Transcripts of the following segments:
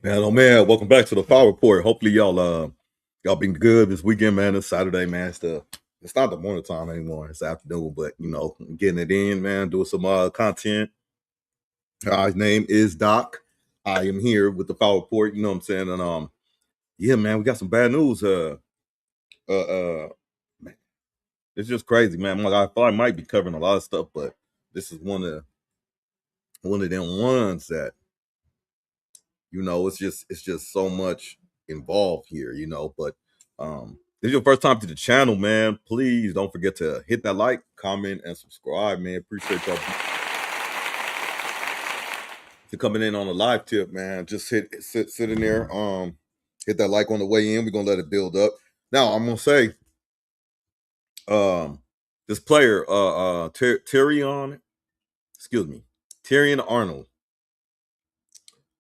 Man, oh man, welcome back to the File Report. Hopefully y'all been good this weekend, man. It's Saturday, man. It's not the morning time anymore. It's afternoon, but getting it in, man, doing some content. His name is Doc. I am here with the File Report, you know what I'm saying? And yeah, man, we got some bad news. Man, it's just crazy, man. Like, I thought I might be covering a lot of stuff, but this is one of them ones that it's just so much involved here, But if it's your first time to the channel, man, please don't forget to hit that like, comment, and subscribe, man. Appreciate y'all for coming in on a live tip, man. Just sit in there, hit that like on the way in. We're gonna let it build up. Now I'm gonna say, this player, Terrion, excuse me, Terrion Arnold.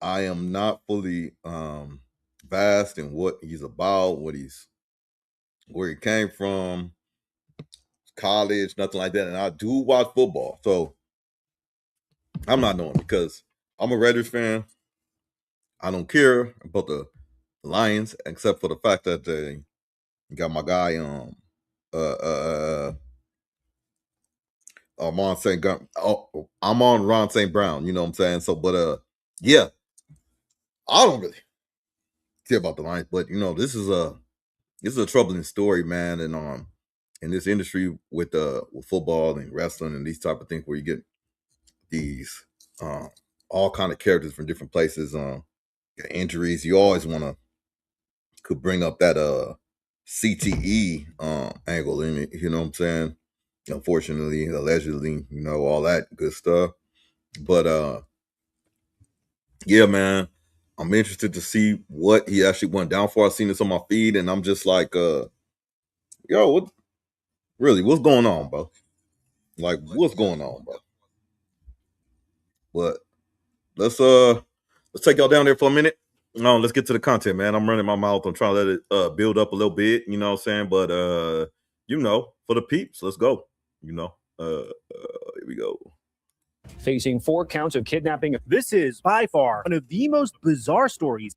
I am not fully vast in what he's about, where he came from, college, nothing like that. And I do watch football, so I'm not knowing because I'm a Raiders fan. I don't care about the Lions except for the fact that they got my guy Ron St. I'm on Ron St. Brown, you know what I'm saying? So yeah, I don't really care about the Lions, but this is a troubling story, man, and in this industry with football and wrestling and these type of things where you get these uh, all kind of characters from different places, injuries. You always want to could bring up that CTE angle in it. You know what I'm saying? Unfortunately, allegedly, all that good stuff. But yeah, man, I'm interested to see what he actually went down for. I've seen this on my feed, and I'm just like, yo, what's going on, bro? Like, what's going on, bro? But let's take y'all down there for a minute. No, let's get to the content, man. I'm running my mouth. I'm trying to let it build up a little bit, you know what I'm saying? But for the peeps, let's go. Here we go. Facing 4 counts of kidnapping. This is by far one of the most bizarre stories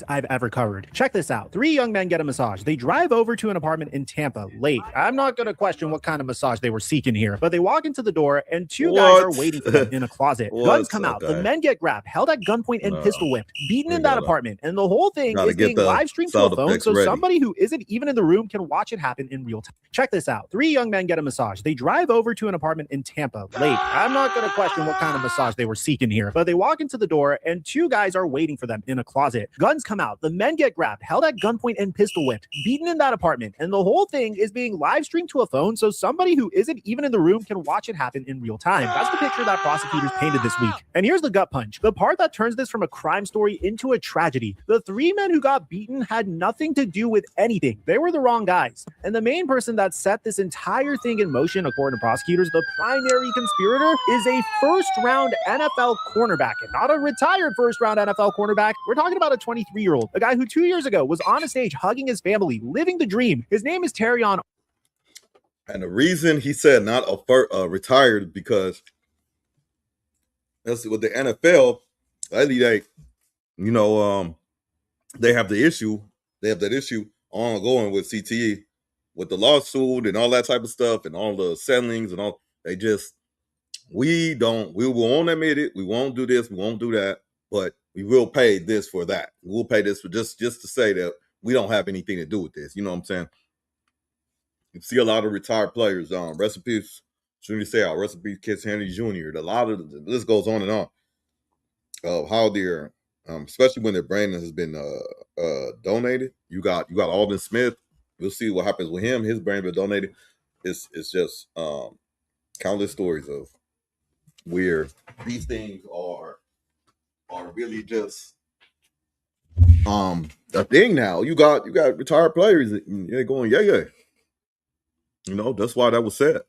I've ever covered. Check this out. 3 young men get a massage. They drive over to an apartment in Tampa late. I'm not going to question what kind of massage they were seeking here, but they walk into the door and 2 guys are waiting for them in a closet. Guns come out. The men get grabbed, held at gunpoint, and pistol whipped, beaten in that apartment. And the whole thing is being live streamed to a phone so somebody who isn't even in the room can watch it happen in real time. Check this out. 3 young men get a massage. They drive over to an apartment in Tampa late. I'm not going to question what kind of massage they were seeking here, but they walk into the door and 2 guys are waiting for them in a closet. Guns come out. The men get grabbed, held at gunpoint, and pistol whipped, beaten in that apartment. And the whole thing is being live streamed to a phone so somebody who isn't even in the room can watch it happen in real time. That's the picture that prosecutors painted this week. And here's the gut punch. The part that turns this from a crime story into a tragedy. The 3 men who got beaten had nothing to do with anything. They were the wrong guys. And the main person that set this entire thing in motion, according to prosecutors, the primary conspirator, is a first-round NFL cornerback. And not a retired first-round NFL cornerback. We're talking about a 23-year-old. A guy who 2 years ago was on a stage hugging his family, living the dream. His name is Terrion. And the reason he said not retired because that's with the NFL. Lately, they have the issue. They have that issue ongoing with CTE, with the lawsuit and all that type of stuff, and all the settlings and all. We won't admit it. We won't do this. We won't do that. But we will pay this for that. We'll pay this for just to say that we don't have anything to do with this. You know what I'm saying? You see a lot of retired players. Recipes, shouldn't you say our recipes, Kids Henry Jr. A lot of the list goes on and on of how they're, especially when their brain has been donated. You got Alden Smith. We'll see what happens with him. His brain been donated. It's just countless stories of where these things are really just a thing now. You got retired players they're going yeah. That's why that was said.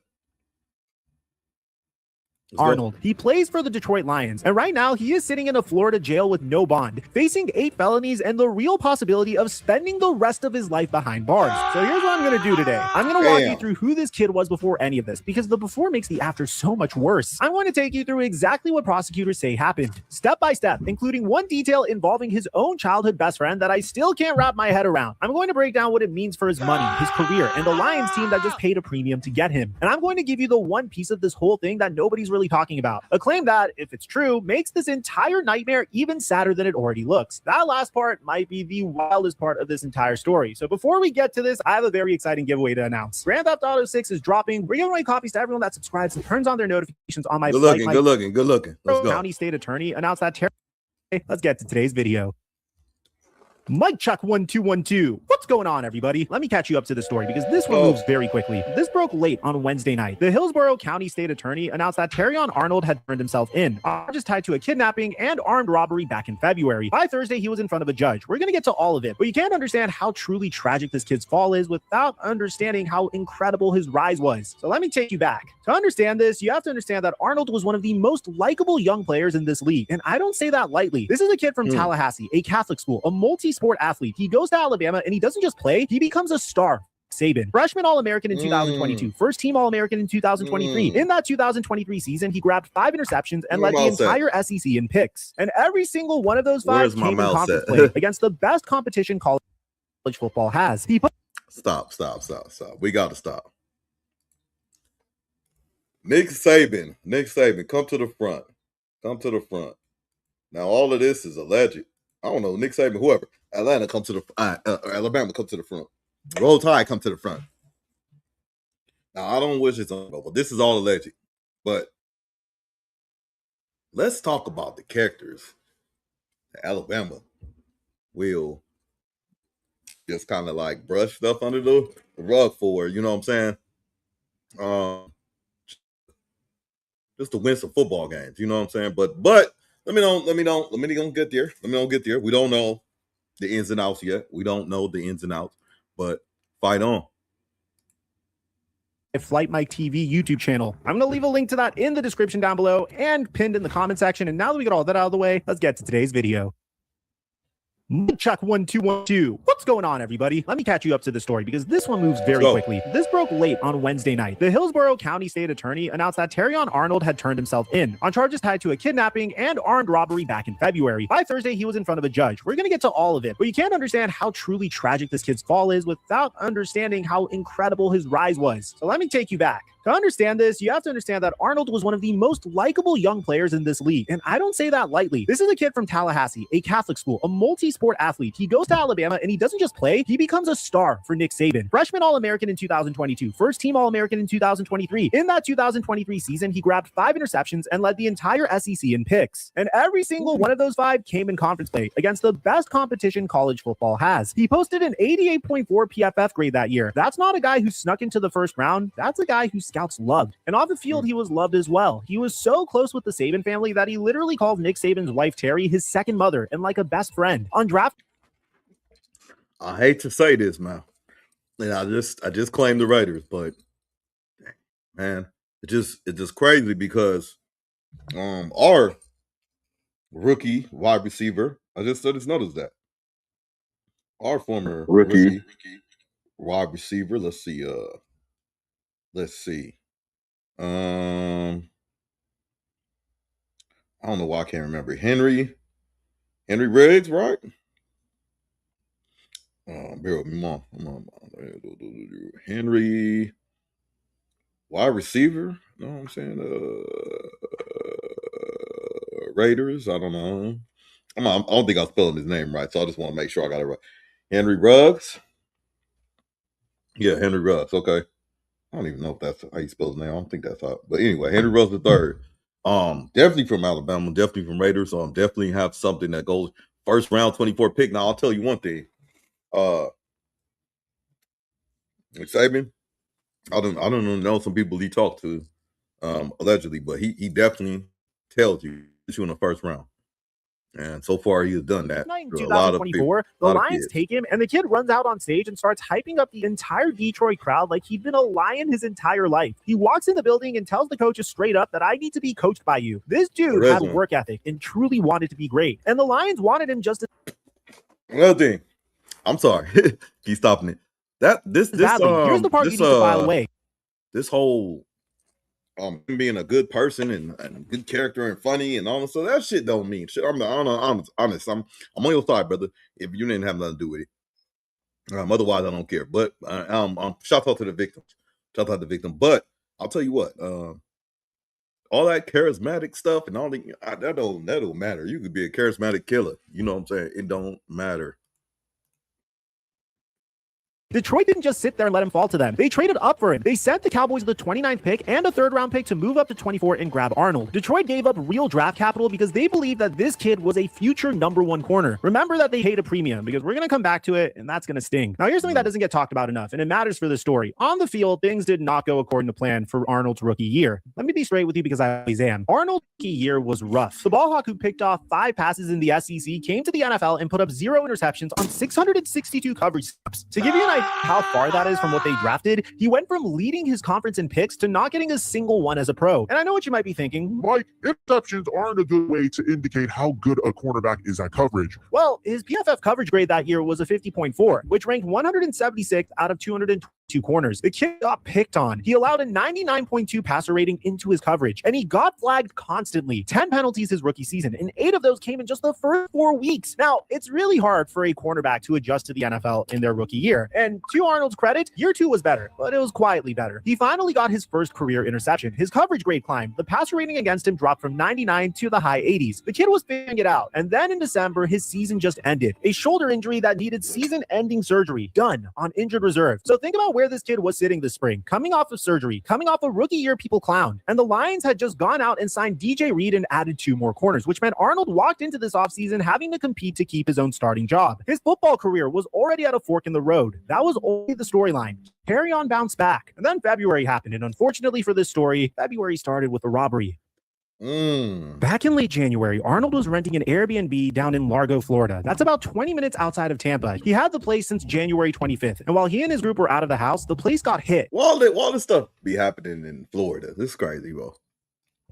Arnold. He plays for the Detroit Lions, and right now he is sitting in a Florida jail with no bond, facing 8 felonies and the real possibility of spending the rest of his life behind bars. So here's what I'm going to do today. I'm going to walk you through who this kid was before any of this, because the before makes the after so much worse. I'm going to take you through exactly what prosecutors say happened, step by step, including one detail involving his own childhood best friend that I still can't wrap my head around. I'm going to break down what it means for his money, his career, and the Lions team that just paid a premium to get him. And I'm going to give you the one piece of this whole thing that nobody's really talking about. A claim that, if it's true, makes this entire nightmare even sadder than it already looks. That last part might be the wildest part of this entire story. So before we get to this, I have a very exciting giveaway to announce. Grand Theft Auto 6 is dropping. We're giving away copies to everyone that subscribes and turns on their notifications on my Good looking. Let's go. County State Attorney announced that. Let's get to today's video. Mike Chuck 1212. What's going on, everybody? Let me catch you up to the story because this one moves very quickly. This broke late on Wednesday night. The Hillsborough County State Attorney announced that Terrion Arnold had turned himself in, charges tied to a kidnapping and armed robbery back in February. By Thursday, he was in front of a judge. We're going to get to all of it, but you can't understand how truly tragic this kid's fall is without understanding how incredible his rise was. So let me take you back. To understand this, you have to understand that Arnold was one of the most likable young players in this league, and I don't say that lightly. This is a kid from Tallahassee, a Catholic school, a multi-sport athlete. He goes to Alabama, and he doesn't just play, he becomes a star. Saban, freshman All-American in 2022, first team All-American in 2023. In that 2023 season, he grabbed 5 interceptions and led the entire SEC in picks. And every single one of those 5 came in conference play against the best competition college football has. Stop. We got to stop. Nick Saban, come to the front. Now, all of this is alleged. I don't know, Nick Saban, whoever. Alabama, come to the front. Roll Tide, come to the front. Now, I don't wish it's on, but this is all alleged. But let's talk about the characters that Alabama will just kind of like brush stuff under the rug for, you know what I'm saying? Just to win some football games, you know what I'm saying? But let me don't get there. We don't know the ins and outs yet. But fight on. Flight Mike TV YouTube channel. I'm going to leave a link to that in the description down below and pinned in the comment section. And now that we got all that out of the way, let's get to today's video. Chuck 1212. What's going on, everybody? Let me catch you up to the story because this one moves very quickly. This broke late on Wednesday night. The Hillsborough County State Attorney announced that Terrion Arnold had turned himself in on charges tied to a kidnapping and armed robbery back in February. By Thursday, he was in front of a judge. We're going to get to all of it, but you can't understand how truly tragic this kid's fall is without understanding how incredible his rise was. So let me take you back. To understand this, you have to understand that Arnold was one of the most likable young players in this league, and I don't say that lightly. This is a kid from Tallahassee, a Catholic school, a multi-sport athlete. He goes to Alabama, and he doesn't just play, he becomes a star for Nick Saban. Freshman All-American in 2022, first team All-American in 2023. In that 2023 season, he grabbed 5 interceptions and led the entire SEC in picks. And every single one of those 5 came in conference play against the best competition college football has. He posted an 88.4 PFF grade that year. That's not a guy who snuck into the first round. That's a guy who scouts loved. And off the field, he was loved as well. He was so close with the Saban family that he literally called Nick Saban's wife, Terry, his second mother and like a best friend. On draft, I hate to say this, man, and I just claimed the Raiders, but man, it's just crazy because our rookie wide receiver, I just noticed that our former rookie wide receiver. Let's see. I don't know why I can't remember. Henry Riggs, right? Bear with me, Mom. Henry, wide receiver. You know what I'm saying? Raiders. I don't know. I don't think I'm spelling his name right, so I just want to make sure I got it right. Henry Ruggs. Yeah, Henry Ruggs. Okay. I don't even know if that's how you spell his name. I don't think that's how. But anyway, Henry Ruggs III. Definitely from Alabama. Definitely from Raiders. So definitely have something that goes first round 24 pick. Now I'll tell you one thing. Saban, I don't know some people he talked to, allegedly, but he definitely tells you in the first round. And so far, he has done that. In For a lot of 2024, people, the Lions take him, and the kid runs out on stage and starts hyping up the entire Detroit crowd like he'd been a Lion his entire life. He walks in the building and tells the coaches straight up that I need to be coached by you. This dude had work ethic and truly wanted to be great, and the Lions wanted him just as another thing. I'm sorry, keep stopping it. Here's the part you need to file away. This whole being a good person and good character and funny and all that, so that shit don't mean shit. I'm honest. I'm on your side, brother. If you didn't have nothing to do with it, otherwise I don't care. But shout out to the victims. Shout out to the victim. But I'll tell you what, all that charismatic stuff and all that don't matter. You could be a charismatic killer. You know what I'm saying? It don't matter. Detroit didn't just sit there and let him fall to them. They traded up for him. They sent the Cowboys the 29th pick and a 3rd-round pick to move up to 24 and grab Arnold. Detroit gave up real draft capital because they believed that this kid was a future #1 corner. Remember that they paid a premium because we're going to come back to it, and that's going to sting. Now, here's something that doesn't get talked about enough, and it matters for the story. On the field, things did not go according to plan for Arnold's rookie year. Let me be straight with you because I always am. Arnold's rookie year was rough. The ball hawk who picked off 5 passes in the SEC came to the NFL and put up 0 interceptions on 662 coverage snaps. To give you an idea how far that is from what they drafted, he went from leading his conference in picks to not getting a single one as a pro. And I know what you might be thinking. Mike, interceptions aren't a good way to indicate how good a cornerback is at coverage. Well, his PFF coverage grade that year was a 50.4, which ranked 176th out of 222 corners. The kid got picked on. He allowed a 99.2 passer rating into his coverage, and he got flagged constantly. 10 penalties his rookie season, and 8 of those came in just the first 4 weeks. Now, it's really hard for a cornerback to adjust to the NFL in their rookie year. And to Arnold's credit, year 2 was better, but it was quietly better. He finally got his first career interception. His coverage grade climbed. The passer rating against him dropped from 99 to the high 80s. The kid was figuring it out. And then in December, his season just ended. A shoulder injury that needed season-ending surgery. Done on injured reserve. So think about where this kid was sitting this spring. Coming off of surgery. Coming off a rookie year people clowned. And the Lions had just gone out and signed DJ Reed and added 2 more corners, which meant Arnold walked into this offseason having to compete to keep his own starting job. His football career was already at a fork in the road. That was only the storyline. Terrion bounced back. And then February happened. And unfortunately for this story, February started with a robbery. Back in late January, Arnold was renting an Airbnb down in Largo, Florida. That's about 20 minutes outside of Tampa. He had the place since January 25th. And while he and his group were out of the house, the place got hit. All this stuff be happening in Florida. This is crazy, bro.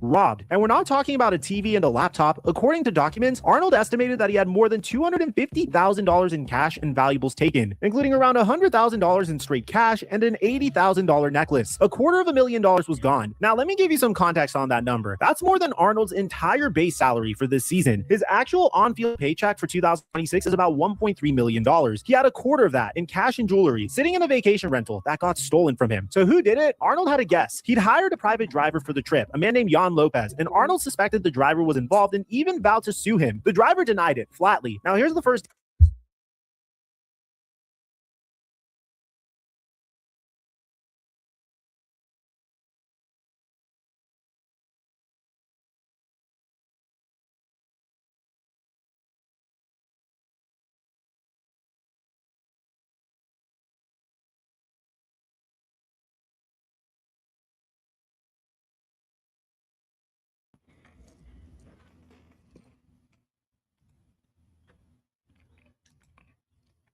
Robbed. And we're not talking about a TV and a laptop. According to documents, Arnold estimated that he had more than $250,000 in cash and valuables taken, including around $100,000 in straight cash and an $80,000 necklace. $250,000 was gone. Now, let me give you some context on that number. That's more than Arnold's entire base salary for this season. His actual on-field paycheck for 2026 is about $1.3 million. He had a quarter of that in cash and jewelry, sitting in a vacation rental that got stolen from him. So who did it? Arnold had a guess. He'd hired a private driver for the trip, a man named Younh Lopez, and Arnold suspected the driver was involved and even vowed to sue him. The driver denied it flatly. Now here's the first.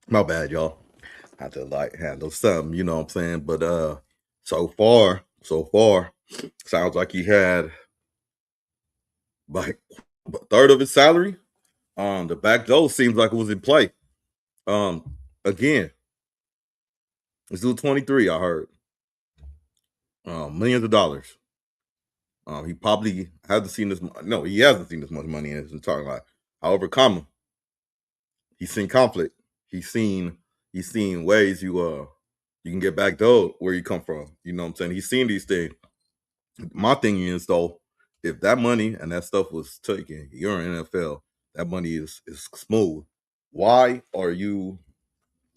My bad, y'all. I have to handle something, you know what I'm saying? But so far, sounds like he had like a third of his salary. The back door seems like it was in play. Again, it's still 23, I heard. Millions of dollars. He probably hasn't seen this. No, he hasn't seen this much money in his entire life. However, he's seen conflict. He's seen ways you can get back door where you come from. You know what I'm saying? He's seen these things. My thing is though, if that money and that stuff was taken, you're in NFL. That money is smooth. Why are you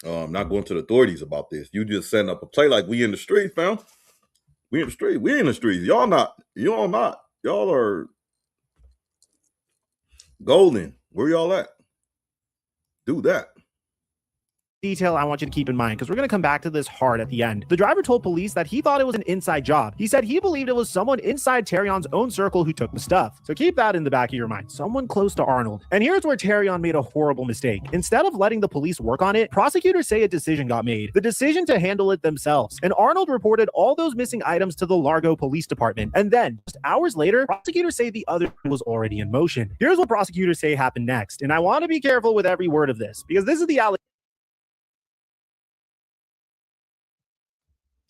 not going to the authorities about this? You just setting up a play like we in the streets, fam. We in the street. We in the streets. Y'all not. Y'all are golden. Where y'all at? Do that. detail I want you to keep in mind, because we're going to come back to this hard at the end. The driver told police that he thought it was an inside job. He said he believed it was someone inside Terrion's own circle who took the stuff. So keep that in the back of your mind. Someone close to Arnold. And here's where Terrion made a horrible mistake. Instead of letting the police work on it, prosecutors say a decision got made. The decision to handle it themselves. And Arnold reported all those missing items to the Largo Police Department. And then, just hours later, prosecutors say the other was already in motion. Here's what prosecutors say happened next. And I want to be careful with every word of this, because this is the allegation.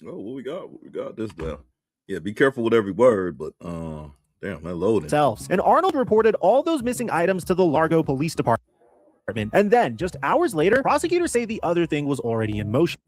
Oh, what we got? What we got this down? Yeah, be careful with every word, but damn, that loading. And Arnold reported all those missing items to the Largo Police Department. And then, just hours later, prosecutors say the other thing was already in motion.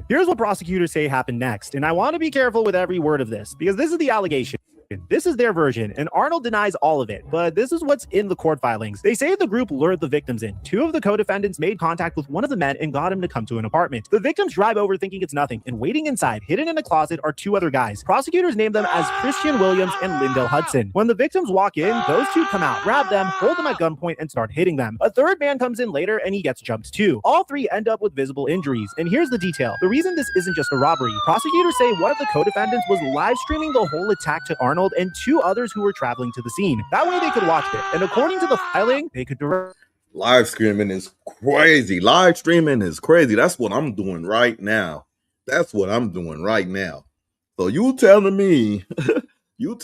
Here's what prosecutors say happened next. And I want to be careful with every word of this, because this is the allegation. This is their version, and Arnold denies all of it, but this is what's in the court filings. They say the group lured the victims in. Two of the co-defendants made contact with one of the men and got him to come to an apartment. The victims drive over thinking it's nothing, and waiting inside, hidden in a closet, are two other guys. Prosecutors name them as Christian Williams and Lindell Hudson. When the victims walk in, those two come out, grab them, hold them at gunpoint, and start hitting them. A third man comes in later, and he gets jumped too. All three end up with visible injuries, and here's the detail. The reason this isn't just a robbery, prosecutors say one of the co-defendants was live streaming the whole attack to Arnold and two others who were traveling to the scene. That way they could watch it. And according to the filing, they could direct. Live streaming is crazy. Live streaming is crazy. That's what I'm doing right now. That's what I'm doing right now. So you telling me, that you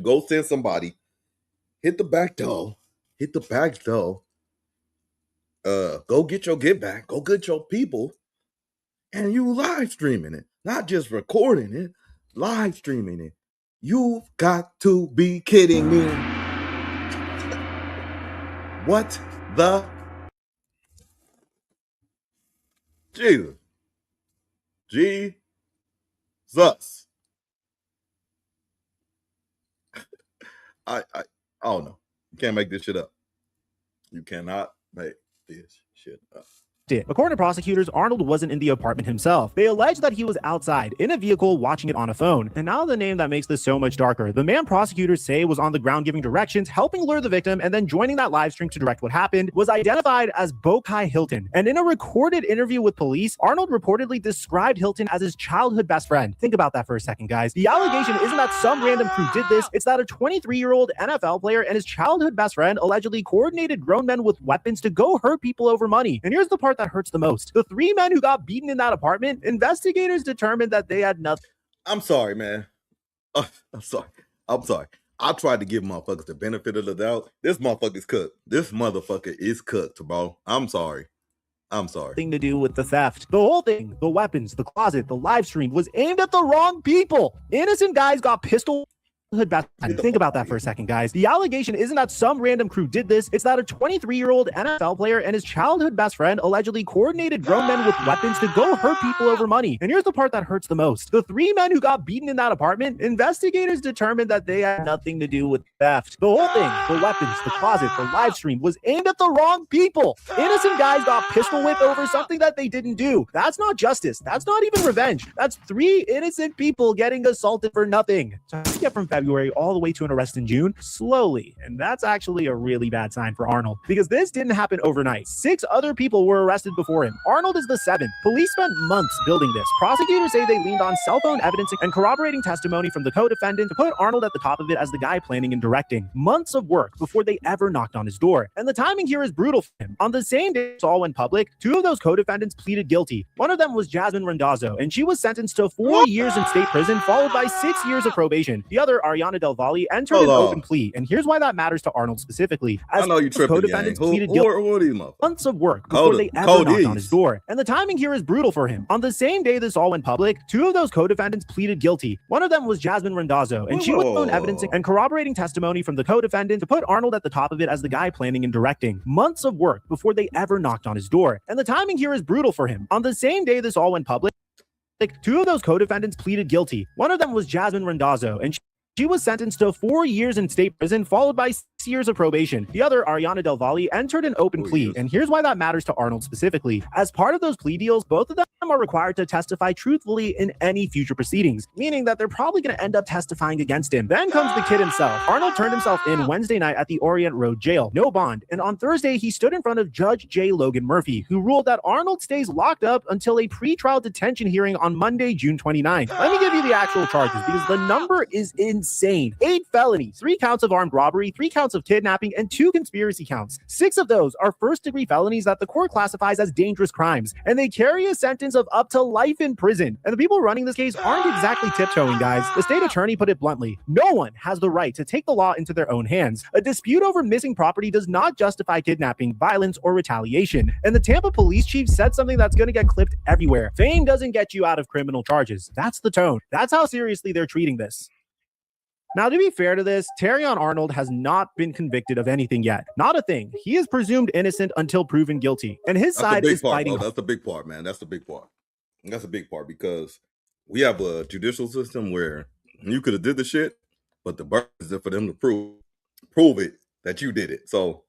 go send somebody, hit the back door, go get your get back, go get your people, and you live streaming it, not just recording it, live streaming it. You've got to be kidding me. What the? Jesus. I don't know. You can't make this shit up. You cannot make this shit up. According to prosecutors, Arnold wasn't in the apartment himself. They allege that he was outside in a vehicle watching it on a phone. And now the name that makes this so much darker. The man prosecutors say was on the ground giving directions, helping lure the victim, and then joining that live stream to direct what happened was identified as Bokai Hilton. And in a recorded interview with police, Arnold reportedly described Hilton as his childhood best friend. Think about that for a second, guys. The allegation isn't that some random crew did this. It's that a 23-year-old NFL player and his childhood best friend allegedly coordinated grown men with weapons to go hurt people over money. And here's the part that hurts the most. The three men who got beaten in that apartment, investigators determined that they had nothing. I'm sorry, man. I'm sorry. I tried to give motherfuckers the benefit of the doubt. This motherfucker's cooked. This motherfucker is cooked, bro. I'm sorry. Thing to do with the theft. The whole thing, the weapons, the closet, the live stream was aimed at the wrong people. Innocent guys got pistol. Think about that for a second, guys. The allegation isn't that some random crew did this. It's that a 23-year-old NFL player and his childhood best friend allegedly coordinated grown men with weapons to go hurt people over money. And here's the part that hurts the most. The three men who got beaten in that apartment, investigators determined that they had nothing to do with theft. The whole thing, the weapons, the closet, the live stream was aimed at the wrong people. Innocent guys got pistol whipped over something that they didn't do. That's not justice. That's not even revenge. That's three innocent people getting assaulted for nothing. So I get from February all the way to an arrest in June, slowly. And that's actually a really bad sign for Arnold, because this didn't happen overnight. 6 other people were arrested before him. Arnold is the 7th. Police spent months building this. Prosecutors say they leaned on cell phone evidence and corroborating testimony from the co-defendant to put Arnold at the top of it as the guy planning and directing. Months of work before they ever knocked on his door. And the timing here is brutal for him. On the same day this all went public, 2 of those co-defendants pleaded guilty. One of them was Jasmine Randazzo, and she was sentenced to 4 years in state prison, followed by 6 years of probation. The other, Ariana Del Valle, entered an open plea, and here's why that matters to Arnold specifically. As I know you tripping, co-defendants pleaded guilty. Who are these motherfuckers? Months of work before they ever knocked on his door. And the timing here is brutal for him. On the same day this all went public, 2 of those co-defendants pleaded guilty. One of them was Jasmine Randazzo, and she was shown evidence and corroborating testimony from the co-defendant to put Arnold at the top of it as the guy planning and directing. Months of work before they ever knocked on his door. And the timing here is brutal for him. On the same day this all went public, 2 of those co-defendants pleaded guilty. One of them was Jasmine Randazzo, and she was sentenced to 4 years in state prison, followed by years of probation. The other, Ariana Del Valle, entered an open plea, and here's why that matters to Arnold specifically. As part of those plea deals, both of them are required to testify truthfully in any future proceedings, meaning that they're probably going to end up testifying against him. Then comes the kid himself. Arnold turned himself in Wednesday night at the Orient Road Jail, no bond, and on Thursday he stood in front of Judge J. Logan Murphy, who ruled that Arnold stays locked up until a pre-trial detention hearing on Monday, June 29th. Let me give you the actual charges because the number is insane. 8 felonies, 3 counts of armed robbery, 3 counts of kidnapping, and 2 conspiracy counts. 6 of those are first-degree felonies that the court classifies as dangerous crimes, and they carry a sentence of up to life in prison. And the people running this case aren't exactly tiptoeing, guys. The state attorney put it bluntly: no one has the right to take the law into their own hands. A dispute over missing property does not justify kidnapping, violence, or retaliation. And the Tampa police chief said something that's going to get clipped everywhere: fame doesn't get you out of criminal charges. That's the tone. That's how seriously they're treating this. Now, to be fair to this, Terrion Arnold has not been convicted of anything yet. Not a thing. He is presumed innocent until proven guilty. And his side is fighting. That's the big part, man. That's the big part. That's a big part because we have a judicial system where you could have did the shit, but the burden is for them to prove it that you did it. So,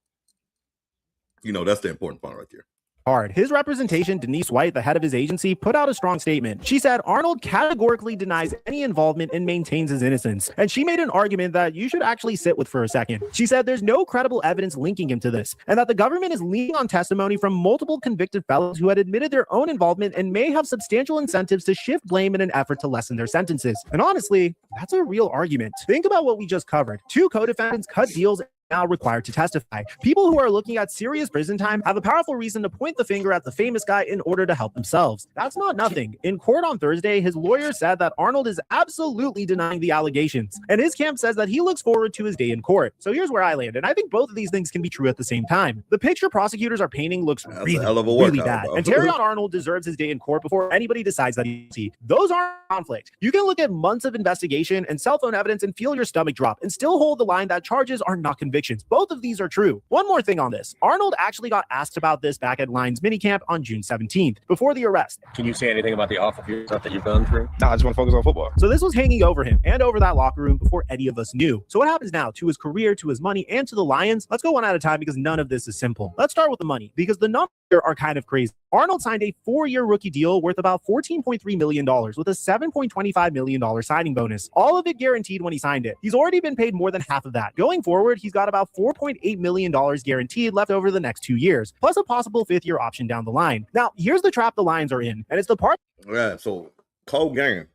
that's the important part right there. Hard. His representation, Denise White, the head of his agency, put out a strong statement. She said Arnold categorically denies any involvement and maintains his innocence. And she made an argument that you should actually sit with for a second. She said there's no credible evidence linking him to this, and that the government is leaning on testimony from multiple convicted felons who had admitted their own involvement and may have substantial incentives to shift blame in an effort to lessen their sentences. And honestly, that's a real argument. Think about what we just covered. 2 co-defendants cut deals now required to testify. People who are looking at serious prison time have a powerful reason to point the finger at the famous guy in order to help themselves. That's not nothing. In court on Thursday, his lawyer said that Arnold is absolutely denying the allegations, and his camp says that he looks forward to his day in court. So here's where I land, and I think both of these things can be true at the same time. The picture prosecutors are painting looks really bad, and Terrion Arnold deserves his day in court before anybody decides that he's guilty. Those aren't conflict. You can look at months of investigation and cell phone evidence and feel your stomach drop and still hold the line that charges are not convictions. Both of these are true. One more thing on this. Arnold actually got asked about this back at Lions minicamp on June 17th, before the arrest. Can you say anything about the off-the-field stuff that you've gone through? No, I just want to focus on football. So this was hanging over him and over that locker room before any of us knew. So what happens now to his career, to his money, and to the Lions? Let's go one at a time because none of this is simple. Let's start with the money because the numbers are kind of crazy. Arnold signed a 4-year rookie deal worth about $14.3 million with a $7.25 million signing bonus. All of it guaranteed when he signed it. He's already been paid more than half of that. Going forward, he's got about $4.8 million guaranteed left over the next 2 years, plus a possible 5th-year option down the line. Now, here's the trap the Lions are in, and it's the part. Yeah, so Cole Gang,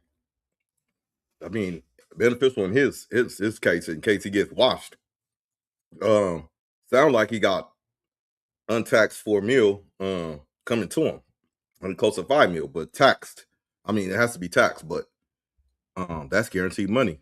beneficial in his case in case he gets washed. Sound like he got untaxed $4 million coming to him, and close to $5 million, but taxed. It has to be taxed, but that's guaranteed money.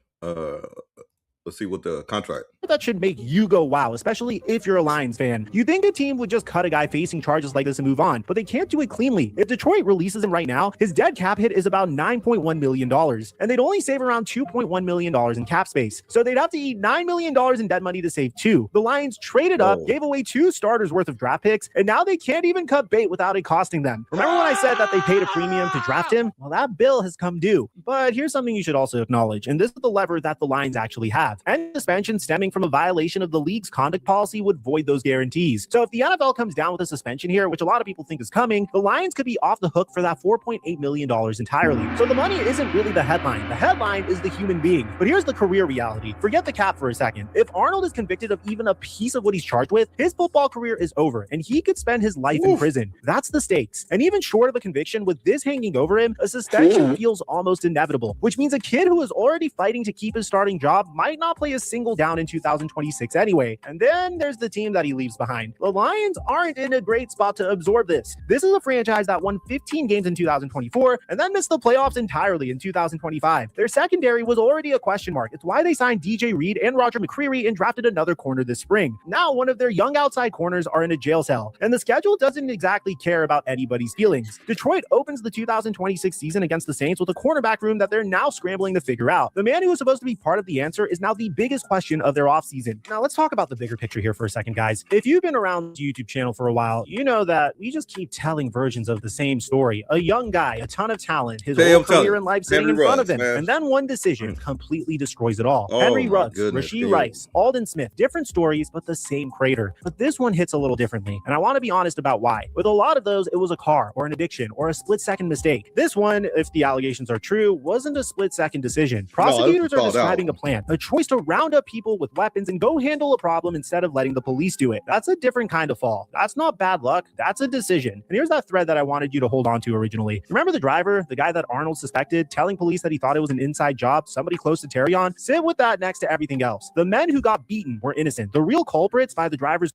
Let's see what the contract. That should make you go wow, especially if you're a Lions fan. You think a team would just cut a guy facing charges like this and move on, but they can't do it cleanly. If Detroit releases him right now, his dead cap hit is about $9.1 million, and they'd only save around $2.1 million in cap space. So they'd have to eat $9 million in dead money to save 2. The Lions traded up, gave away 2 starters worth of draft picks, and now they can't even cut bait without it costing them. Remember when I said that they paid a premium to draft him? Well, that bill has come due. But here's something you should also acknowledge, and this is the lever that the Lions actually have. And suspension stemming from a violation of the league's conduct policy would void those guarantees. So if the NFL comes down with a suspension here, which a lot of people think is coming, the Lions could be off the hook for that $4.8 million entirely. So the money isn't really the headline. The headline is the human being. But here's the career reality. Forget the cap for a second. If Arnold is convicted of even a piece of what he's charged with, his football career is over, and he could spend his life in prison. That's the stakes. And even short of a conviction, with this hanging over him, a suspension feels almost inevitable, which means a kid who is already fighting to keep his starting job might not play a single down in 2026 anyway. And then there's the team that he leaves behind. The Lions aren't in a great spot to absorb this. This is a franchise that won 15 games in 2024 and then missed the playoffs entirely in 2025. Their secondary was already a question mark. It's why they signed DJ Reed and Roger McCreary and drafted another corner this spring. Now one of their young outside corners are in a jail cell, and the schedule doesn't exactly care about anybody's feelings. Detroit opens the 2026 season against the Saints with a cornerback room that they're now scrambling to figure out. The man who was supposed to be part of the answer is now the biggest question of their offseason. Now, let's talk about the bigger picture here for a second, guys. If you've been around the YouTube channel for a while, you know that we just keep telling versions of the same story. A young guy, a ton of talent, his whole career in life sitting in front of him, and then one decision completely destroys it all. Henry Ruggs, Rashee Rice, Alden Smith, different stories, but the same crater. But this one hits a little differently, and I want to be honest about why. With a lot of those, it was a car or an addiction or a split-second mistake. This one, if the allegations are true, wasn't a split-second decision. Prosecutors are describing a plan, a choice to round up people with weapons and go handle a problem instead of letting the police do it. That's a different kind of fall. That's not bad luck. That's a decision. And here's that thread that I wanted you to hold on to originally. Remember the driver, the guy that Arnold suspected, telling police that he thought it was an inside job, somebody close to Terrion? Sit with that next to everything else. The men who got beaten were innocent. The real culprits by the driver's...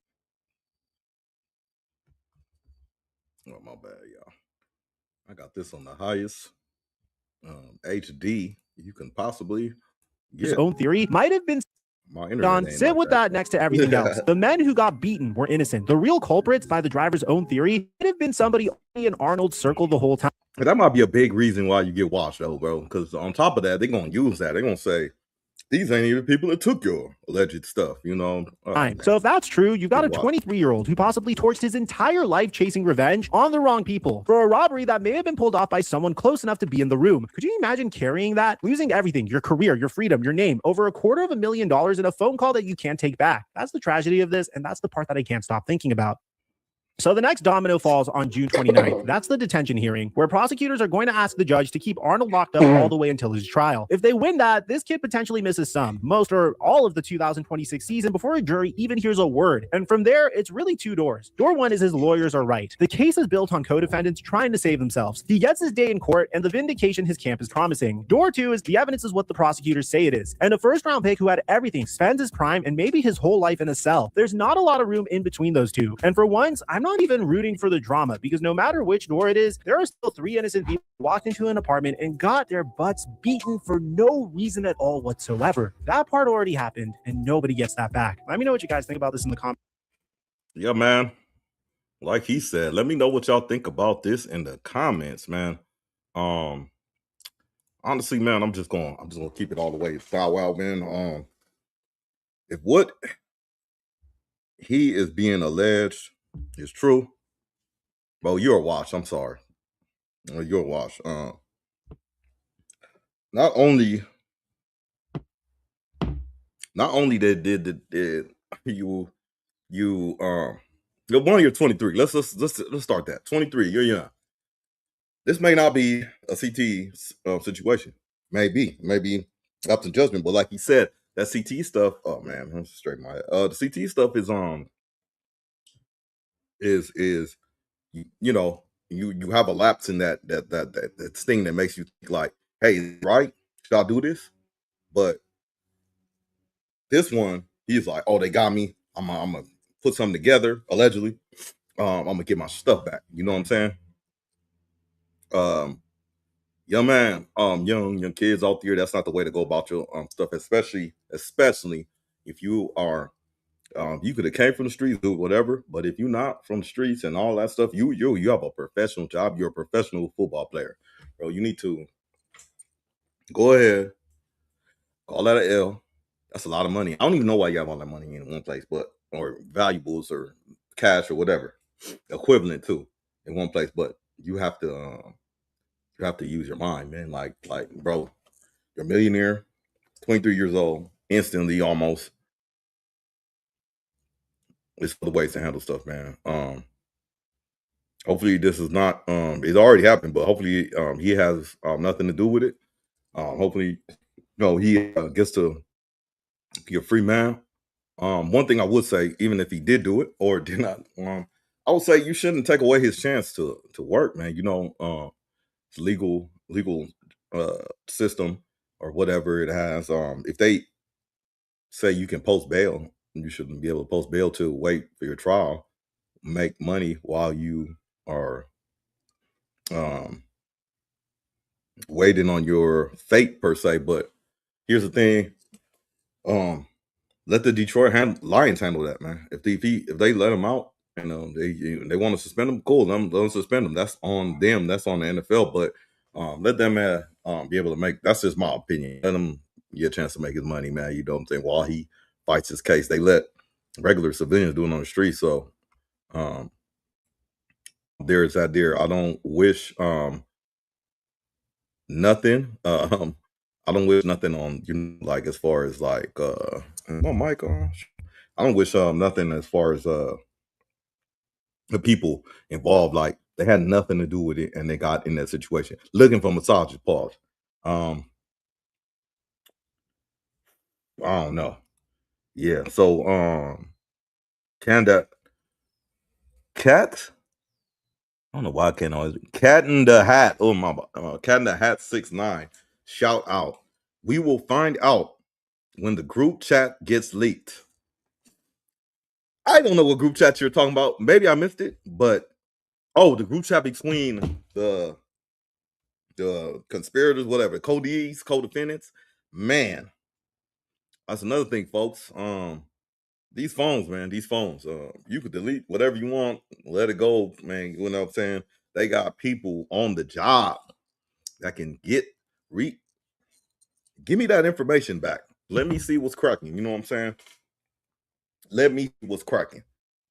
Oh, my bad, y'all. I got this on the highest HD you can possibly get. His own theory might have been... Don, sit with that next to everything else. The men who got beaten were innocent. The real culprits, by the driver's own theory, might have been somebody in Arnold's circle the whole time. That might be a big reason why you get watched, though, bro. Because on top of that, they're going to use that. They're going to say, these ain't even the people that took your alleged stuff, you know? So if that's true, you've got a 23-year-old who possibly torched his entire life chasing revenge on the wrong people for a robbery that may have been pulled off by someone close enough to be in the room. Could you imagine carrying that? Losing everything, your career, your freedom, your name, over $250,000 in a phone call that you can't take back. That's the tragedy of this, and that's the part that I can't stop thinking about. So the next domino falls on June 29th. That's the detention hearing, where prosecutors are going to ask the judge to keep Arnold locked up all the way until his trial. If they win that, this kid potentially misses some, most or all of the 2026 season before a jury even hears a word. And from there, it's really two doors. Door one is his lawyers are right. The case is built on co-defendants trying to save themselves. He gets his day in court and the vindication his camp is promising. Door two is the evidence is what the prosecutors say it is. And a first-round pick who had everything, spends his prime and maybe his whole life in a cell. There's not a lot of room in between those two. And for once, I'm not even rooting for the drama, because no matter which door it is, there are still 3 innocent people who walked into an apartment and got their butts beaten for no reason at all whatsoever. That part already happened and nobody gets that back. Let me know what you guys think about this in the comments. Yeah, man. Like he said, let me know what y'all think about this in the comments, man. Honestly, man, I'm just gonna keep it all the way foul out, man. If what he is being alleged is true, bro, you're a wash. I'm sorry. You're a wash. Not only did you one, you're 23. Let's start that. 23, you're young. This may not be a CT situation. Maybe up to judgment. But like he said, that CT stuff. Oh man, I'm straight my head. The CT stuff is you know, you have a lapse in that thing that makes you think like, hey, right? Should I do this? But this one, he's like, oh, they got me. I'm gonna put something together, allegedly. I'm gonna get my stuff back. You know what I'm saying? Young man, young kids out there, that's not the way to go about your stuff, especially if you are you could have came from the streets, do whatever, but if you're not from the streets and all that stuff, you have a professional job. You're a professional football player, bro. You need to go ahead, call that an L. That's a lot of money. I don't even know why you have all that money in one place, or valuables or cash or whatever equivalent to in one place. But you have to use your mind, man. Like, bro, you're a millionaire, 23 years old, instantly almost. It's the ways to handle stuff, man. Hopefully this is not it's already happened, but hopefully he has nothing to do with it. Hopefully he gets to be a free man. One thing I would say, even if he did do it or did not, I would say you shouldn't take away his chance to work, man. You know, legal system or whatever it has. If they say you can post bail, you shouldn't be able to post bail to wait for your trial, make money while you are waiting on your fate per se. But here's the thing, let the Detroit Lions handle that, man. If they let him out and they want to suspend him, cool, let them suspend him. That's on them. That's on the NFL. But let them be able to make. That's just my opinion. Let him get a chance to make his money, man. You know what I'm saying? While he fights his case. They let regular civilians do it on the street. So there's that there. I don't wish nothing. I don't wish nothing on like as far as like my mic on. I don't wish nothing as far as the people involved, like they had nothing to do with it and they got in that situation. Looking for massages, pause. I don't know. Yeah, so Canada Cat. I don't know why I can't always Cat in the Hat. Oh my Cat in the Hat 6'9". Shout out. We will find out when the group chat gets leaked. I don't know what group chat you're talking about. Maybe I missed it, but the group chat between the conspirators, whatever, co-Ds, co-defendants. Man, that's another thing, folks. These phones, man, you could delete whatever you want, let it go, man. You know what I'm saying? They got people on the job that can give me that information back. Let me see what's cracking. You know what I'm saying? Let me see what's cracking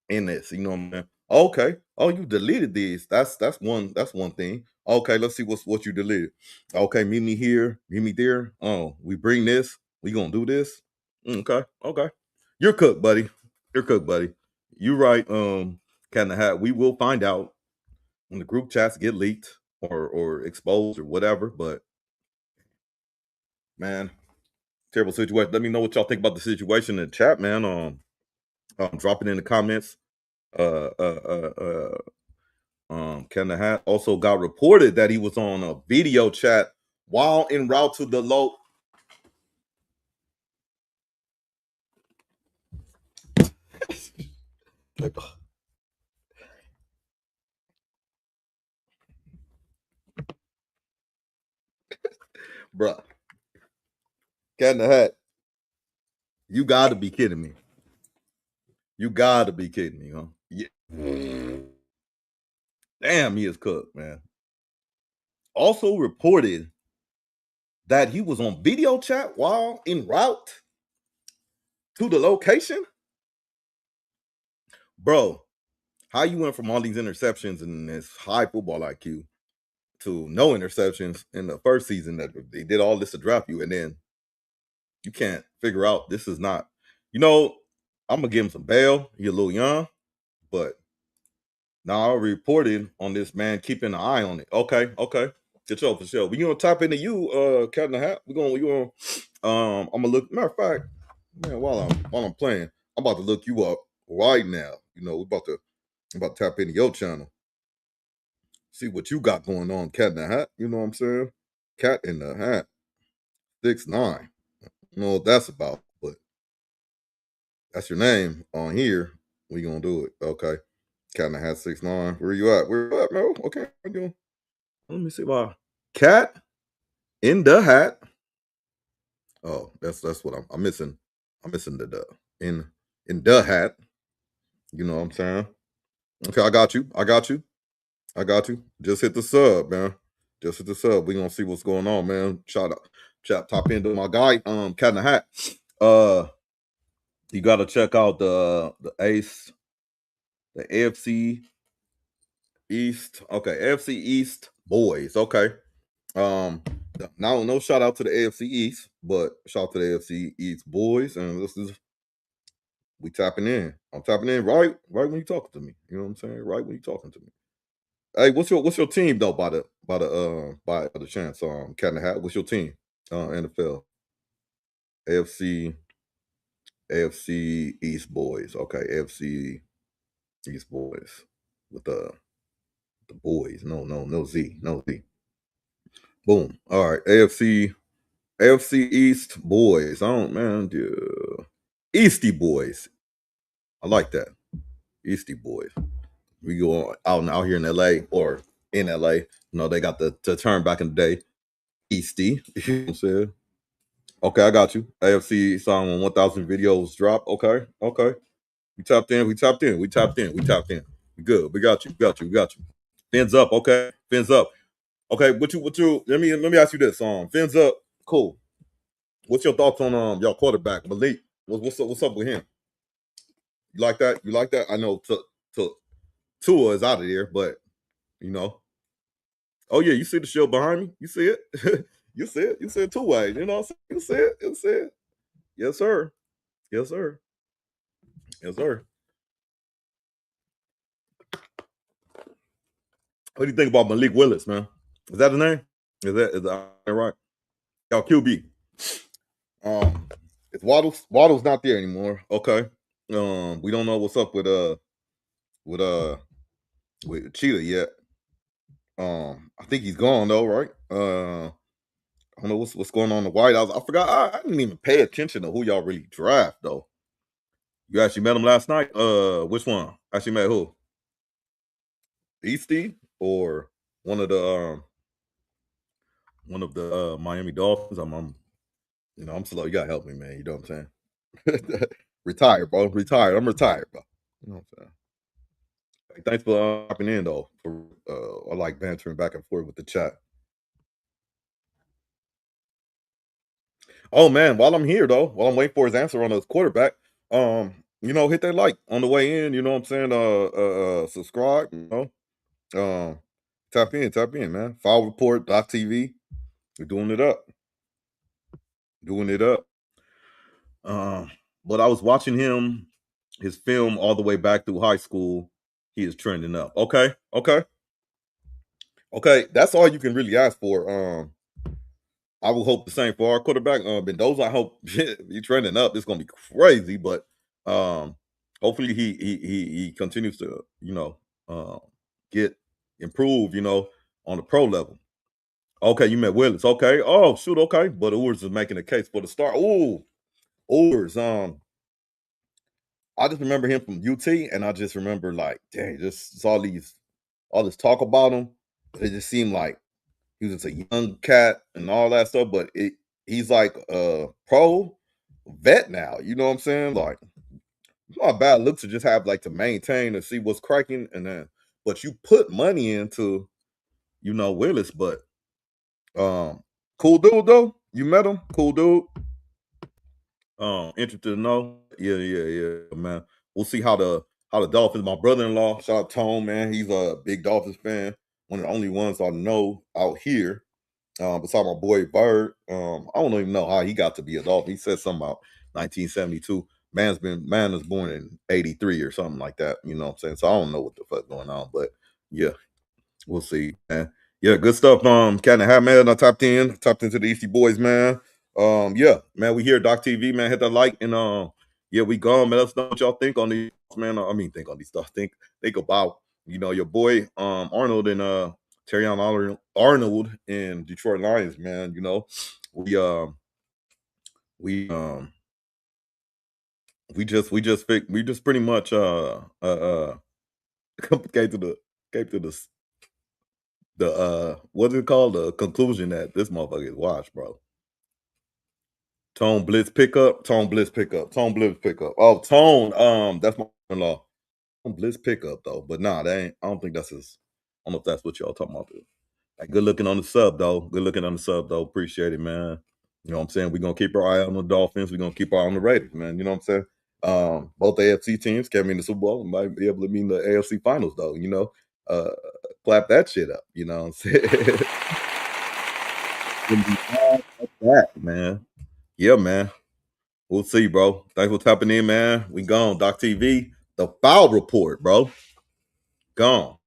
in this. You know what I'm saying? Okay. Oh, you deleted these. That's one thing. Okay, let's see what you deleted. Okay, meet me here, meet me there. Oh, we bring this. We gonna do this. Okay. You're cooked, buddy. You right. Cat in the Hat. We will find out when the group chats get leaked or exposed or whatever. But man, terrible situation. Let me know what y'all think about the situation in the chat, man. Drop it in the comments. Cat in the Hat also got reported that he was on a video chat while en route to the low. Bruh. Cat in the Hat. You gotta be kidding me. Huh? Yeah. Damn, he is cooked, man. Also reported that he was on video chat while en route to the location. Bro, how you went from all these interceptions and this high football IQ to no interceptions in the first season that they did all this to drop you, and then you can't figure out this is not, I'm gonna give him some bail. He's a little young, but now I reported on this man keeping an eye on it. Okay. For sure. We gonna tap into you, Cat in the Hat. I'm gonna look. Matter of fact, man, while I'm playing, I'm about to look you up right now. I'm about to tap into your channel. See what you got going on, Cat in the Hat. You know what I'm saying? Cat in the Hat 6'9". You know what that's about, but that's your name on here. We gonna do it. Okay. Cat in the Hat 6'9". Where you at? Where you at, Mel? Okay. Let me see my Cat in the Hat. Oh, that's what I'm missing. I'm missing the in the hat. You know what I'm saying? Okay, I got you. Just hit the sub, man. Just hit the sub. We gonna see what's going on, man. Shout out, top into my guy, Cat in the Hat. You gotta check out the Ace, the AFC East. Okay, AFC East boys. Okay. Now no shout out to the AFC East, but shout out to the AFC East boys, and we tapping in. I'm tapping in right when you talking to me. You know what I'm saying? Right when you talking to me. Hey, what's your team though? By the chance, Cat in the Hat. What's your team? NFL, AFC East boys. Okay, AFC East boys with the boys. No Z. Boom. All right, AFC East boys. Easty boys. I like that. Easty boys. We go out here in LA or in LA. They got the term back in the day. Easty. You know what I'm saying? Okay, I got you. AFC song on 1,000 videos drop. Okay. We tapped in. We good. We got you. Fins up. Okay. Fins up. Okay. What you let me ask you this. Fins up. Cool. What's your thoughts on y'all quarterback, Malik? What's up with him? You like that? You like that? I know Tua is out of there, but you know. Oh yeah, you see the show behind me? You see it? You see it? You see it two-way. You know what I'm saying? You see it? You see it? Yes, sir. Yes, sir. Yes, sir. What do you think about Malik Willis, man? Is that the name? Is that right? Y'all QB. It's Waddle's. Waddle's not there anymore. Okay. We don't know what's up with Cheetah yet. I think he's gone though, right? I don't know what's going on in the White House. I forgot. I didn't even pay attention to who y'all really draft though. You actually met him last night? Which one? Actually met who? Eastie or one of the Miami Dolphins? I'm slow. You gotta help me, man. You know what I'm saying? Retired, bro. Retired. I'm retired, bro. You know what I'm saying? Hey, thanks for hopping in though. I like bantering back and forth with the chat. Oh man, while I'm here though, while I'm waiting for his answer on his quarterback, hit that like on the way in, you know what I'm saying? Subscribe, tap in, man. File report.tv. We're doing it up. Doing it up. But I was watching his film all the way back through high school. He is trending up. Okay. That's all you can really ask for. I will hope the same for our quarterback. Mendoza, I hope he's trending up. It's gonna be crazy, but hopefully he continues to, get improved, on the pro level. Okay, you met Willis. Okay. Oh, shoot, okay. But Urs is making a case for the start. Ooh, Urs. I just remember him from UT, and I just remember like, dang, just all this talk about him. It just seemed like he was just a young cat and all that stuff, but he's like a pro vet now. You know what I'm saying? Like, it's not a bad look to just have like to maintain and see what's cracking, but you put money into, Willis, but cool dude though. You met him, cool dude. Interested to know. Yeah, man. We'll see how the Dolphins. My brother-in-law, shout out Tone, man. He's a big Dolphins fan. One of the only ones I know out here. Beside my boy Bird. I don't even know how he got to be a Dolphin. He said something about 1972. Man was born in 83 or something like that. You know what I'm saying? So I don't know what the fuck going on, but yeah, we'll see, man. Yeah, good stuff. Cat and Hat, man. I tapped into the Eastie Boys, man. Yeah, man, we here, Doc TV, man. Hit that like and yeah, we gone, man. Let us know what y'all think on these, man. Think on these stuff. Think about, your boy Arnold and Terrion Arnold in Detroit Lions, man. We just pretty much came to the what's it called? The conclusion that this motherfucker is washed, bro. Tone Blitz pickup. Oh, Tone, that's my in-law. Tone Blitz pickup though, but nah, that ain't. I don't think that's his. I don't know if that's what y'all talking about. Like, good looking on the sub though. Appreciate it, man. You know what I'm saying? We're gonna keep our eye on the Dolphins. We're gonna keep our eye on the Raiders, man. You know what I'm saying? Both AFC teams came in the Super Bowl and might be able to be in the AFC finals though, clap that shit up, you know what I'm saying? That, man. Yeah, man. We'll see, bro. Thanks for tapping in, man. We gone. Doc TV, the foul report, bro. Gone.